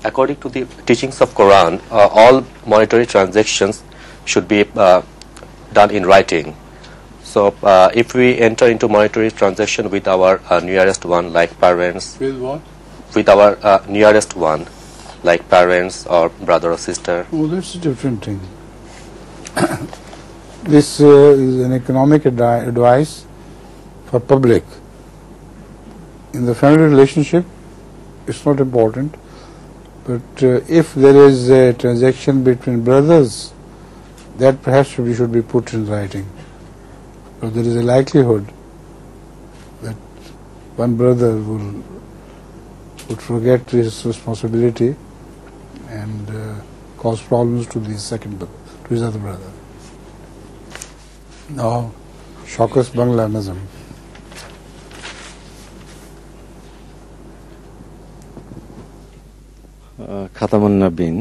According to the teachings of Quran, all monetary transactions should be done in writing. So if we enter into monetary transaction with our nearest one, like parents, With what? with our nearest one, like parents or brother or sister. Oh, that's a different thing. This is an economic advice for public. In the family relationship, it's not important. But if there is a transaction between brothers, that perhaps we should be put in writing. So there is a likelihood that one brother would forget his responsibility and cause problems to his other brother. Now, Shaukat Bangla Nazam. খাতামুন নবীন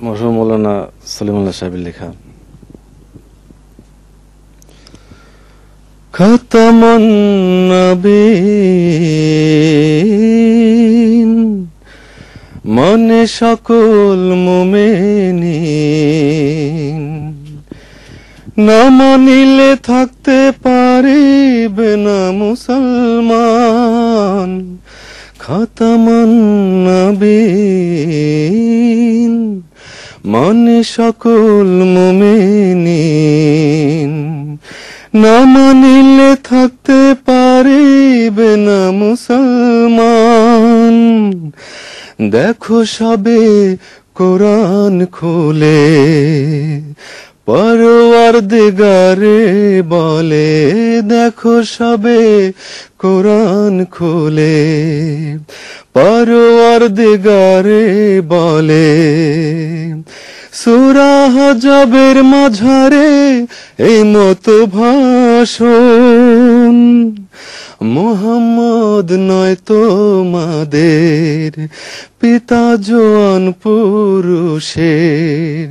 মরহুম মৌলানা সলিমুল্লাহ সাহেবের লেখা। খাতামুন নবীন মনে সকল মুমিনিন, না মানিলে থাকতে পারিবে না মুসলমান। খাতামুন নবীন মনে সকল মুমিনিন, না মানিলে থাকতে পারিবে না মুসলমান। দেখো সবে কোরআন খুলে পরওয়ারদিগারে বলে, দেখো সবে কোরআন খুলে পরওয়ারদিগারে বলে। সূরা হজবের মাঝারে এই মতো ভাষণ, মুহাম্মদ নয় তোমাদের পিতা জোয়ান পুরুষের,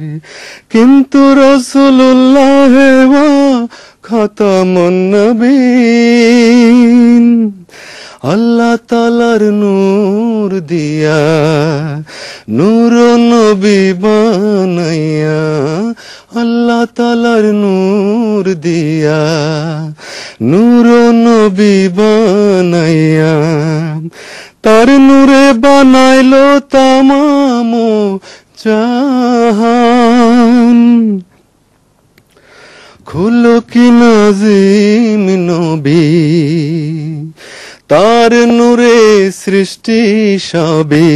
কিন্তু রাসূলুল্লাহ ওয়া খাতামুন নবীন। আল্লাহ তাআলার নূর দিয়া নূর নবী বানাইয়া, আল্লাহ তাআলার নূর দিয়া নূর নবী বানাইয়া, তার নূরে বানাইলো তামাম জাহান। খুলকি নাজিম নবী, তার নূরে সৃষ্টি সবে,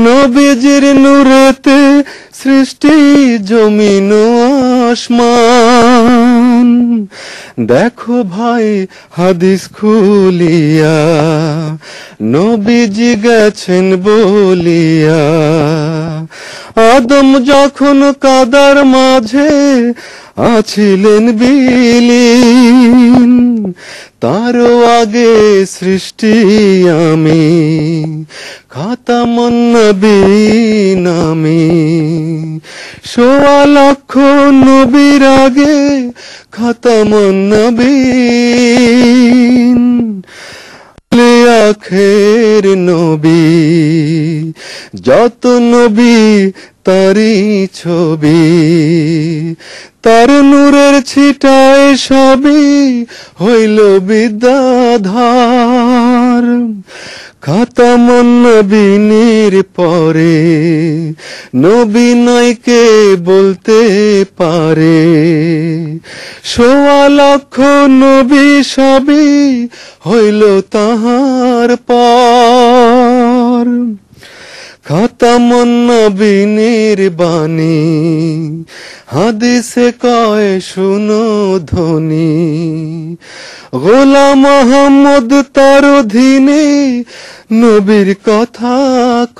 নবীজির নূরেতে সৃষ্টি জমিন আসমান। দেখো ভাই হাদিস খুলিয়া, নবীজি গেছেন বলিয়া, আদম যখন কাদার মাঝে আছিলেন বিলীন, তারও আগে সৃষ্টি আমি, খাতামুন নবীন আমি। ১৬ লক্ষ নবীর আগে খাতামুন নবীন, আখের নবী যত নবী তারি ছবি, তার নূরের ছিটায় সবই হইল বিদ্যাধার। খাতামুন নবীনের পরে নবী নাই কে বলতে পারে, ১৬ লক্ষ নবী সবই হইল তাহার পর। খাতামুন নবীনের বাণী হাদিসে কয় শুনো ধ্বনি, গোলাম মোহাম্মদ তার অধীনে নবীর কথা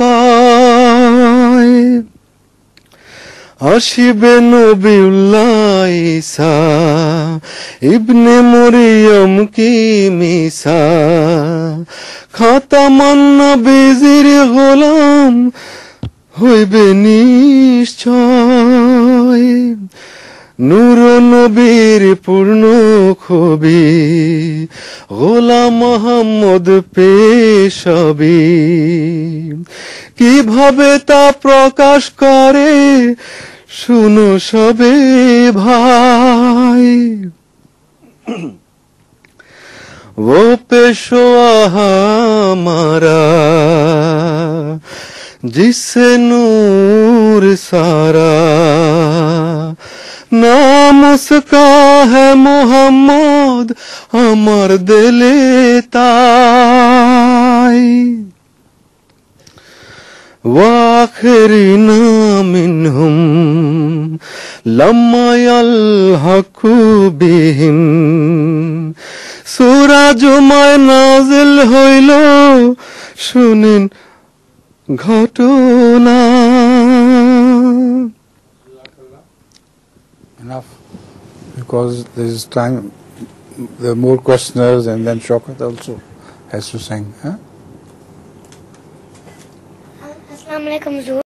কয়। আসিবে নবিউল্লাহ ঈসা ইবনে মরিয়ম কি মিসা, খাতামুন নবীজির গোলাম হইবে নিশ্চয়। নূর নবীর পূর্ণ ছবি গোলাম মোহাম্মদ পেশাবি কিভাবে তা প্রকাশ করে শুনো সবে ভাই वो पेशवा हमारा जिससे नूर सारा नाम उसका है मोहम्मद अमर दिले ताई वाखिरीना मिनहुम लम्मा यल्हकु बिहिम সূরা জুমায় নাযিল হইল শুনেন ঘটনা Enough, because there is time, there are more questioners, and then Shaukat also has to sing. Huh? Assalamu alaikum.